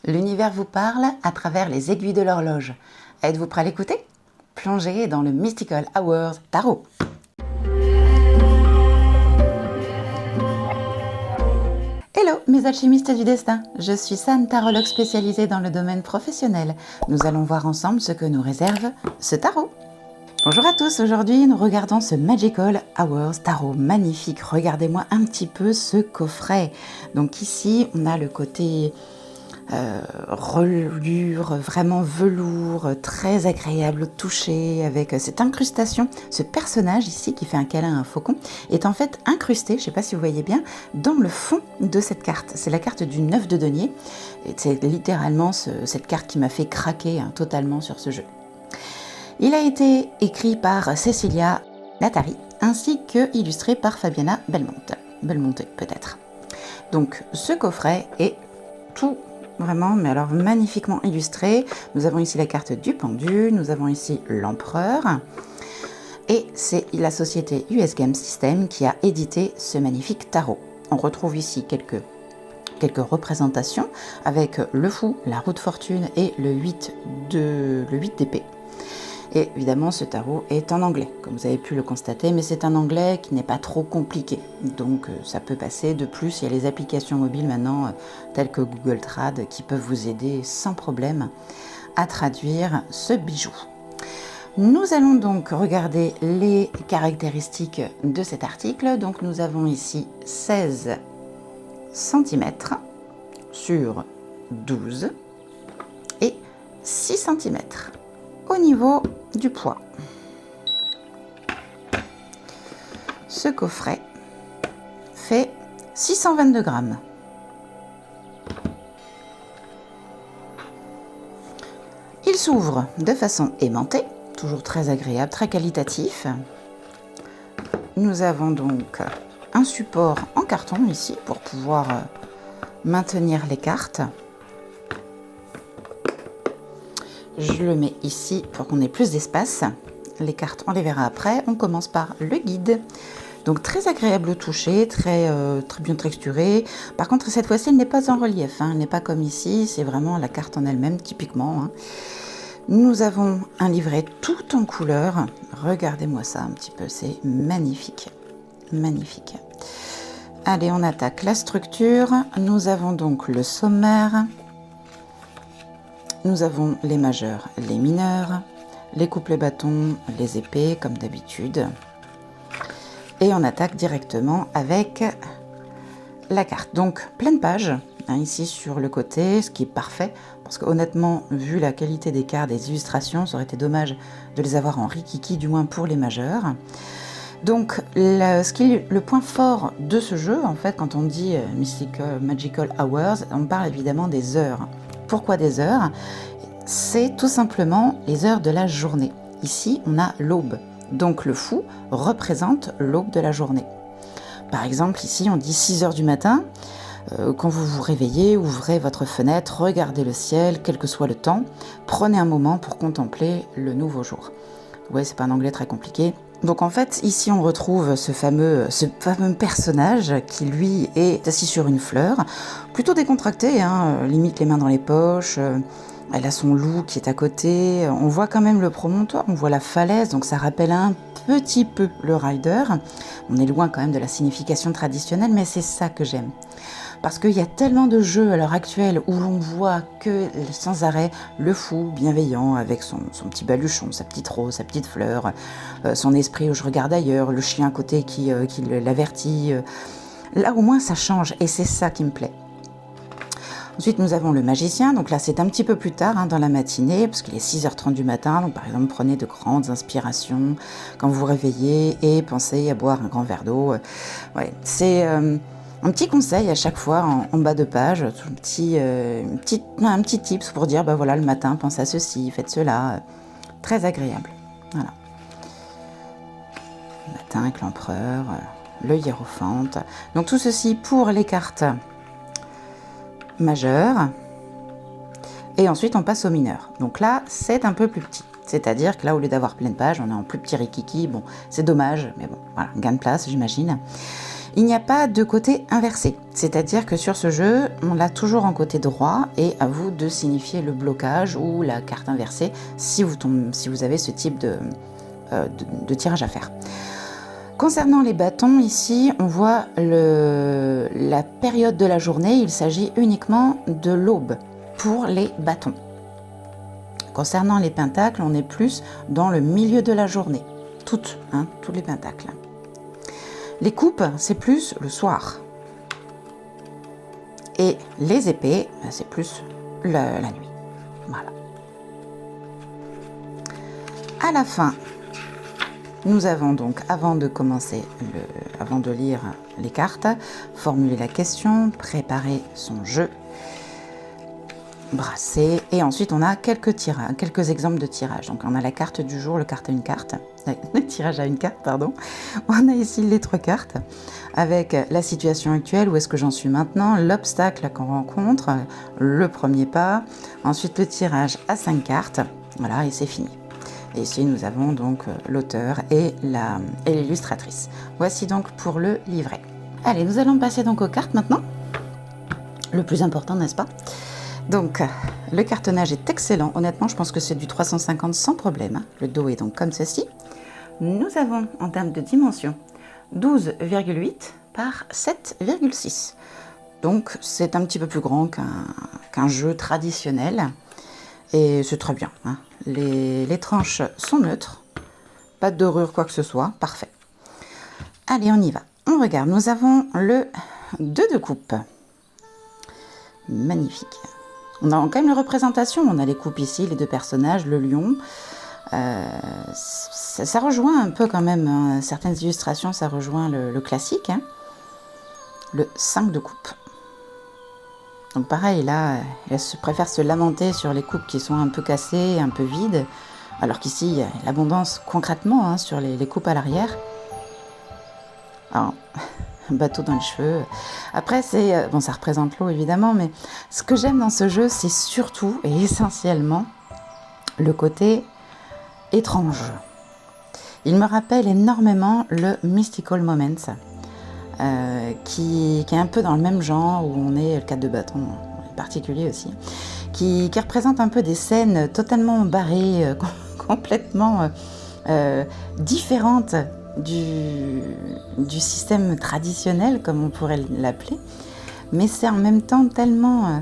L'univers vous parle à travers les aiguilles de l'horloge. Êtes-vous prêt à l'écouter? Plongez dans le Mystical Hours Tarot. Hello mes alchimistes du destin, je suis San, tarologue spécialisée dans le domaine professionnel. Nous allons voir ensemble ce que nous réserve ce tarot. Bonjour à tous, aujourd'hui nous regardons ce Magical Hours Tarot magnifique. Regardez-moi un petit peu ce coffret. Donc ici on a le côté relure, vraiment velours, très agréable au toucher, avec cette incrustation. Ce personnage ici qui fait un câlin à un faucon est en fait incrusté, je ne sais pas si vous voyez bien, dans le fond de cette carte. C'est la carte du 9 de denier, et c'est littéralement cette carte qui m'a fait craquer totalement sur ce jeu. Il a été écrit par Cecilia Natari ainsi que illustré par Fabiana Belmonte peut-être. Donc ce coffret est tout vraiment, mais alors magnifiquement illustré. Nous avons ici la carte du pendule, nous avons ici l'empereur, et c'est la société US Game System qui a édité ce magnifique tarot. On retrouve ici quelques représentations avec le fou, la roue de fortune et le 8 d'épée. Et évidemment, ce tarot est en anglais, comme vous avez pu le constater, mais c'est un anglais qui n'est pas trop compliqué. Donc ça peut passer. De plus, il y a les applications mobiles maintenant, telles que Google Trad, qui peuvent vous aider sans problème à traduire ce bijou. Nous allons donc regarder les caractéristiques de cet article. Donc nous avons ici 16 cm sur 12 et 6 cm. Au niveau du poids, ce coffret fait 622 grammes. Il s'ouvre de façon aimantée, toujours très agréable, très qualitatif. Nous avons donc un support en carton ici pour pouvoir maintenir les cartes. Je le mets ici pour qu'on ait plus d'espace. Les cartes, on les verra après. On commence par le guide. Donc très agréable au toucher, très bien texturé. Par contre, cette fois-ci, elle n'est pas en relief. Elle n'est pas comme ici. C'est vraiment la carte en elle-même, typiquement. Nous avons un livret tout en couleur. Regardez-moi ça un petit peu. C'est magnifique. Magnifique. Allez, on attaque la structure. Nous avons donc le sommaire. Nous avons les majeurs, les mineurs, les couplets bâtons, les épées, comme d'habitude. Et on attaque directement avec la carte. Donc, pleine page, ici sur le côté, ce qui est parfait. Parce que honnêtement, vu la qualité des cartes, des illustrations, ça aurait été dommage de les avoir en rikiki, du moins pour les majeurs. Donc, le point fort de ce jeu, en fait, quand on dit Magical Hours, on parle évidemment des heures. Pourquoi des heures? C'est tout simplement les heures de la journée. Ici, on a l'aube. Donc le fou représente l'aube de la journée. Par exemple, ici, on dit 6 heures du matin. Quand vous vous réveillez, ouvrez votre fenêtre, regardez le ciel, quel que soit le temps. Prenez un moment pour contempler le nouveau jour. Ouais, c'est pas un anglais très compliqué. Donc en fait, ici on retrouve ce fameux personnage qui lui est assis sur une fleur, plutôt décontracté, limite les mains dans les poches, elle a son loup qui est à côté, on voit quand même le promontoire, on voit la falaise, donc ça rappelle un petit peu le rider. On est loin quand même de la signification traditionnelle, mais c'est ça que j'aime. Parce qu'il y a tellement de jeux à l'heure actuelle où l'on voit que sans arrêt le fou bienveillant avec son petit baluchon, sa petite rose, sa petite fleur, son esprit où je regarde ailleurs, le chien à côté qui l'avertit. Là au moins ça change et c'est ça qui me plaît. Ensuite nous avons le magicien, donc là c'est un petit peu plus tard dans la matinée, parce qu'il est 6h30 du matin, donc par exemple prenez de grandes inspirations quand vous vous réveillez et pensez à boire un grand verre d'eau. Ouais, c'est un petit conseil à chaque fois en bas de page, un petit tips pour dire, voilà, le matin, pensez à ceci, faites cela. Très agréable. Voilà. Le matin avec l'empereur, le hiérophante. Donc tout ceci pour les cartes majeures. Et ensuite, on passe aux mineurs. Donc là, c'est un peu plus petit. C'est-à-dire que là, au lieu d'avoir pleine page, on est en plus petit rikiki. Bon, c'est dommage, mais bon, voilà, gain de place, j'imagine. Il n'y a pas de côté inversé, c'est-à-dire que sur ce jeu, on l'a toujours en côté droit et à vous de signifier le blocage ou la carte inversée si vous avez ce type de tirage à faire. Concernant les bâtons, ici, on voit la période de la journée, il s'agit uniquement de l'aube pour les bâtons. Concernant les pentacles, on est plus dans le milieu de la journée, tous les pentacles. Les coupes, c'est plus le soir. Et les épées, c'est plus la nuit. Voilà. À la fin, nous avons donc, avant de lire les cartes, formuler la question, préparer son jeu, brasser, et ensuite on a quelques exemples de tirage. Donc on a la carte du jour, le tirage à une carte, pardon. On a ici les 3 cartes avec la situation actuelle, où est-ce que j'en suis maintenant, l'obstacle qu'on rencontre, le premier pas, ensuite le tirage à 5 cartes, voilà, et c'est fini. Et ici, nous avons donc l'auteur et l'illustratrice. Voici donc pour le livret. Allez, nous allons passer donc aux cartes maintenant. Le plus important, n'est-ce pas? Donc, le cartonnage est excellent. Honnêtement, je pense que c'est du 350 sans problème. Le dos est donc comme ceci. Nous avons, en termes de dimension, 12,8 par 7,6. Donc, c'est un petit peu plus grand qu'un jeu traditionnel. Et c'est très bien. Les tranches sont neutres. Pas de dorure, quoi que ce soit. Parfait. Allez, on y va. On regarde. Nous avons le 2 de coupe. Magnifique. On a quand même les représentations. On a les coupes ici, les 2 personnages, le lion. Ça rejoint un peu quand même, certaines illustrations, ça rejoint le classique. Le 5 de coupe. Donc pareil, là, elle préfère se lamenter sur les coupes qui sont un peu cassées, un peu vides, alors qu'ici, il y a l'abondance concrètement sur les coupes à l'arrière. Alors, un bateau dans les cheveux. Après, ça représente l'eau évidemment, mais ce que j'aime dans ce jeu, c'est surtout et essentiellement le côté étrange. Il me rappelle énormément le Mystical Moments, qui est un peu dans le même genre, où on est le 4 de bâton particulier aussi, qui représente un peu des scènes totalement barrées, complètement différentes du système traditionnel, comme on pourrait l'appeler, mais c'est en même temps tellement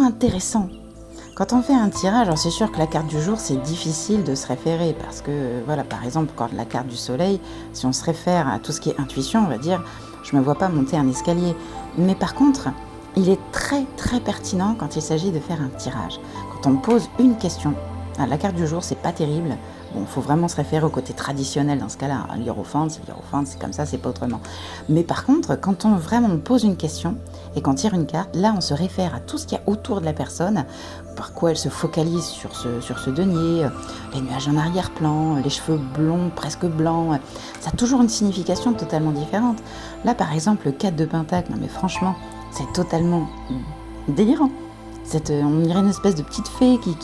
intéressant. Quand on fait un tirage, alors c'est sûr que la carte du jour, c'est difficile de se référer parce que, voilà, par exemple, quand la carte du soleil, si on se réfère à tout ce qui est intuition, on va dire, je ne me vois pas monter un escalier. Mais par contre, il est très, très pertinent quand il s'agit de faire un tirage. Quand on pose une question, la carte du jour, c'est pas terrible. Bon, il faut vraiment se référer au côté traditionnel dans ce cas-là. L'hiérophante, c'est comme ça, c'est pas autrement. Mais par contre, quand on pose une question et qu'on tire une carte, là, on se réfère à tout ce qu'il y a autour de la personne, par quoi elle se focalise sur ce denier, les nuages en arrière-plan, les cheveux blonds, presque blancs. Ça a toujours une signification totalement différente. Là, par exemple, le 4 de pentacle, non mais franchement, c'est totalement délirant. On dirait une espèce de petite fée qui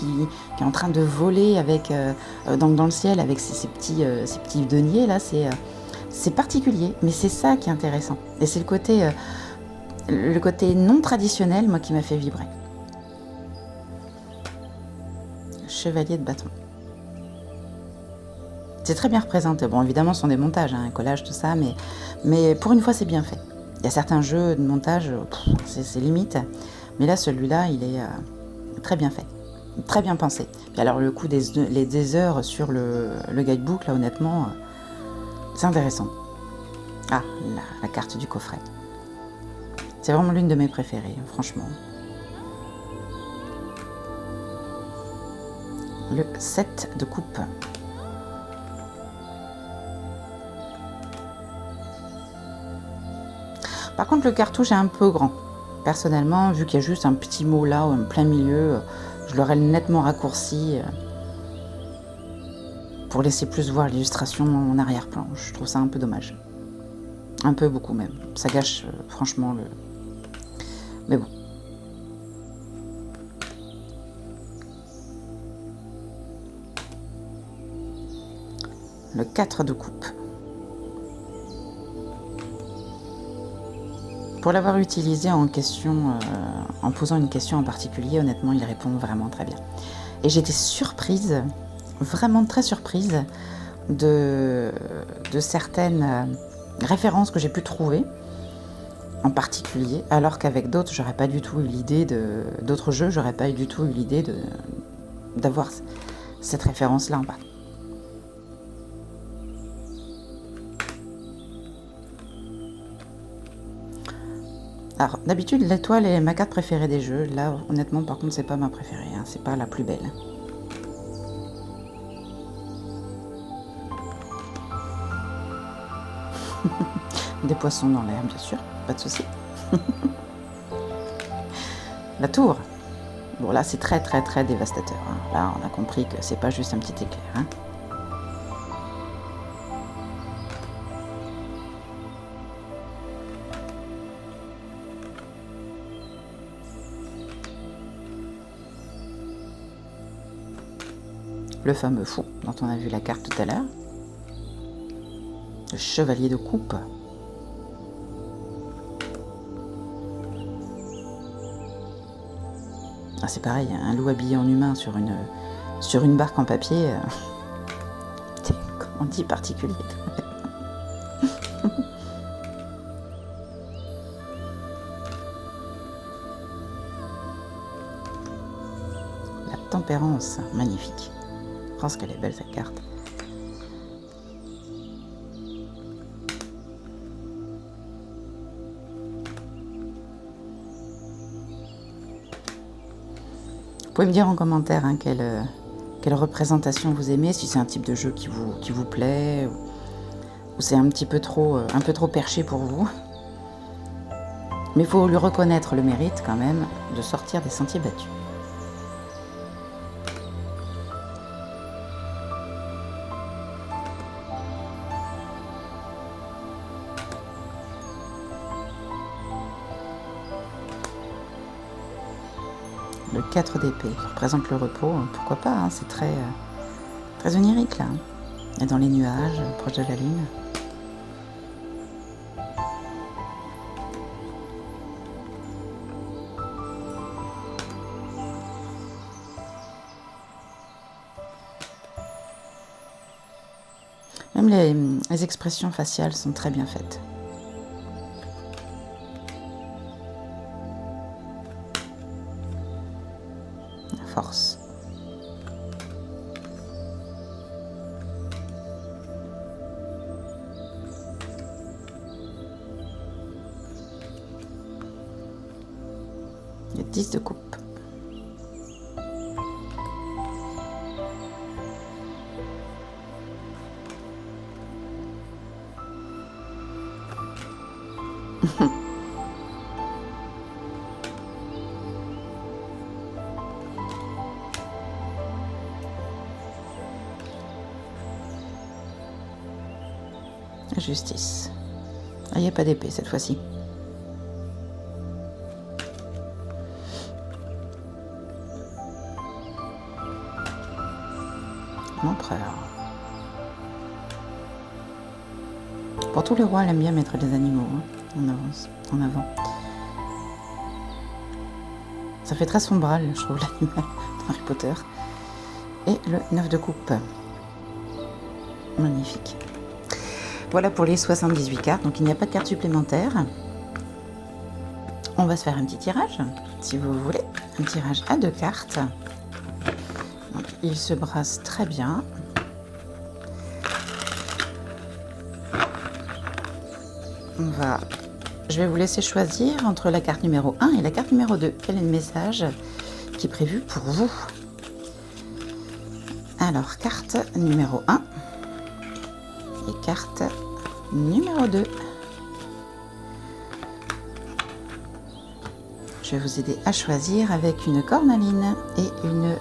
est en train de voler dans le ciel avec ses petits deniers là. C'est particulier, mais c'est ça qui est intéressant. Et c'est le côté non traditionnel, moi, qui m'a fait vibrer. Chevalier de bâton. C'est très bien représenté. Bon, évidemment, ce sont des montages, un collage, tout ça, mais pour une fois, c'est bien fait. Il y a certains jeux de montage, c'est limite. Mais là, celui-là, il est très bien fait, très bien pensé. Et alors, le coup des heures sur le guidebook, là, honnêtement, c'est intéressant. Ah, la carte du coffret. C'est vraiment l'une de mes préférées, franchement. Le 7 de coupe. Par contre, le cartouche est un peu grand. Personnellement, vu qu'il y a juste un petit mot là, en plein milieu, je l'aurais nettement raccourci pour laisser plus voir l'illustration en arrière-plan. Je trouve ça un peu dommage. Un peu beaucoup même. Ça gâche franchement le... Mais bon. Le 4 de coupe. Pour l'avoir utilisé en question, en posant une question en particulier, honnêtement, il répond vraiment très bien. Et j'étais surprise, vraiment très surprise de certaines références que j'ai pu trouver, en particulier, alors qu'avec d'autres, j'aurais pas du tout eu l'idée d'autres jeux, j'aurais pas du tout eu l'idée d'avoir cette référence-là en bas. Alors, d'habitude, l'étoile est ma carte préférée des jeux. Là, honnêtement, par contre, c'est pas ma préférée, hein. C'est pas la plus belle. Des poissons dans l'air, bien sûr, pas de souci. La tour. Bon, là, c'est très, très, très dévastateur, hein. Là, on a compris que c'est pas juste un petit éclair, hein. Le fameux fou dont on a vu la carte tout à l'heure. Le chevalier de coupe. Ah, c'est pareil, un loup habillé en humain sur une barque en papier. C'est, comment on dit, particulier. La tempérance, magnifique. Oh, ce qu'elle est belle cette carte. Vous pouvez me dire en commentaire hein, quelle représentation vous aimez, si c'est un type de jeu qui vous plaît, ou c'est un peu trop perché pour vous. Mais il faut lui reconnaître le mérite quand même de sortir des sentiers battus. Le 4 d'épée qui représente le repos, pourquoi pas, hein, c'est très onirique là. Et dans les nuages, proche de la lune. Même les expressions faciales sont très bien faites. La force. Le 10 de coupe. Justice. Ah, il n'y a pas d'épée cette fois-ci. L'empereur. Pour tous les rois, elle aime bien mettre les animaux hein, en avant. Ça fait très sombral, je trouve, l'animal Harry Potter. Et le 9 de coupe. Magnifique. Voilà pour les 78 cartes, donc il n'y a pas de carte supplémentaire. On va se faire un petit tirage, si vous voulez. Un tirage à 2 cartes. Donc, il se brasse très bien. Je vais vous laisser choisir entre la carte numéro 1 et la carte numéro 2. Quel est le message qui est prévu pour vous? Alors, carte numéro 1 et carte numéro 2. Je vais vous aider à choisir avec une cornaline et une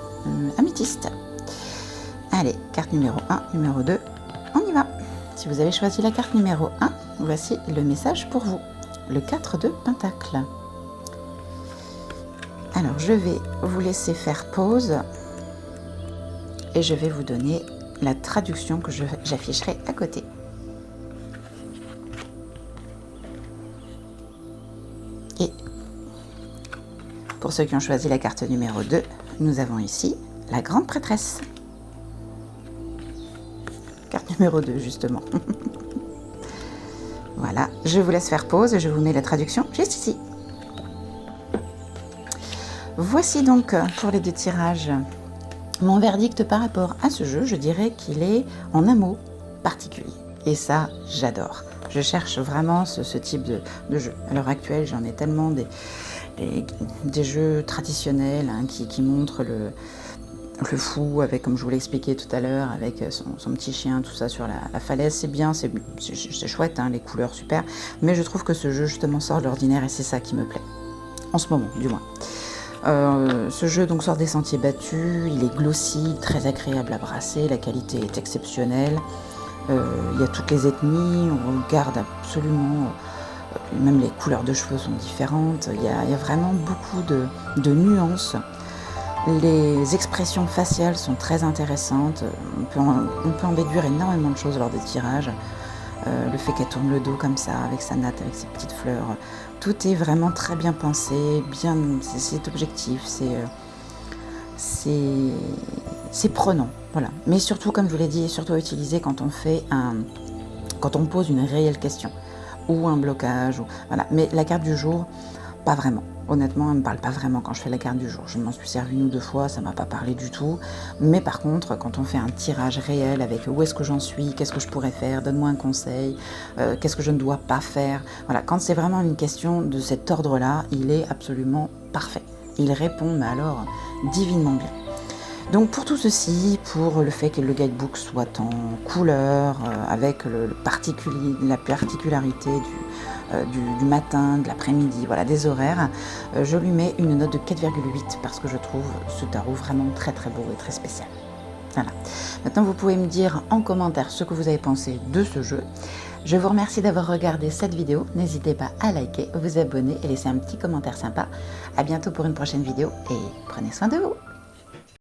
améthyste. Allez, carte numéro 1, numéro 2, on y va. Si vous avez choisi la carte numéro 1, voici le message pour vous. Le 4 de Pentacle. Alors, je vais vous laisser faire pause et je vais vous donner la traduction que j'afficherai à côté. Pour ceux qui ont choisi la carte numéro 2, nous avons ici la grande prêtresse. Carte numéro 2, justement. Voilà, je vous laisse faire pause, je vous mets la traduction juste ici. Voici donc pour les 2 tirages mon verdict par rapport à ce jeu. Je dirais qu'il est en un mot particulier. Et ça, j'adore. Je cherche vraiment ce type de jeu. À l'heure actuelle, j'en ai tellement des jeux traditionnels hein, qui montrent le fou, avec, comme je vous l'ai expliqué tout à l'heure, avec son petit chien, tout ça sur la falaise. C'est bien, c'est chouette, hein, les couleurs super. Mais je trouve que ce jeu, justement, sort de l'ordinaire et c'est ça qui me plaît. En ce moment, du moins. Ce jeu donc sort des sentiers battus, il est glossy, très agréable à brasser, la qualité est exceptionnelle. Il y a toutes les ethnies, on regarde absolument, même les couleurs de cheveux sont différentes, il y a vraiment beaucoup de nuances. Les expressions faciales sont très intéressantes, on peut en déduire énormément de choses lors des tirages. Le fait qu'elle tourne le dos comme ça, avec sa natte, avec ses petites fleurs, tout est vraiment très bien pensé, c'est objectif, c'est prenant, voilà. Mais surtout, comme je vous l'ai dit, surtout à utiliser quand on pose une réelle question ou un blocage, voilà. Mais la carte du jour, pas vraiment. Honnêtement, elle ne me parle pas vraiment quand je fais la carte du jour. Je m'en suis servi 1 ou 2 fois, ça ne m'a pas parlé du tout. Mais par contre, quand on fait un tirage réel avec où est-ce que j'en suis, qu'est-ce que je pourrais faire, donne-moi un conseil, qu'est-ce que je ne dois pas faire. Voilà, quand c'est vraiment une question de cet ordre-là, il est absolument parfait. Il répond, mais alors, divinement bien. Donc pour tout ceci, pour le fait que le guidebook soit en couleur, avec la particularité du matin, de l'après-midi, voilà, des horaires, je lui mets une note de 4,8 parce que je trouve ce tarot vraiment très très beau et très spécial. Voilà. Maintenant, vous pouvez me dire en commentaire ce que vous avez pensé de ce jeu. Je vous remercie d'avoir regardé cette vidéo. N'hésitez pas à liker, vous abonner et laisser un petit commentaire sympa. À bientôt pour une prochaine vidéo et prenez soin de vous.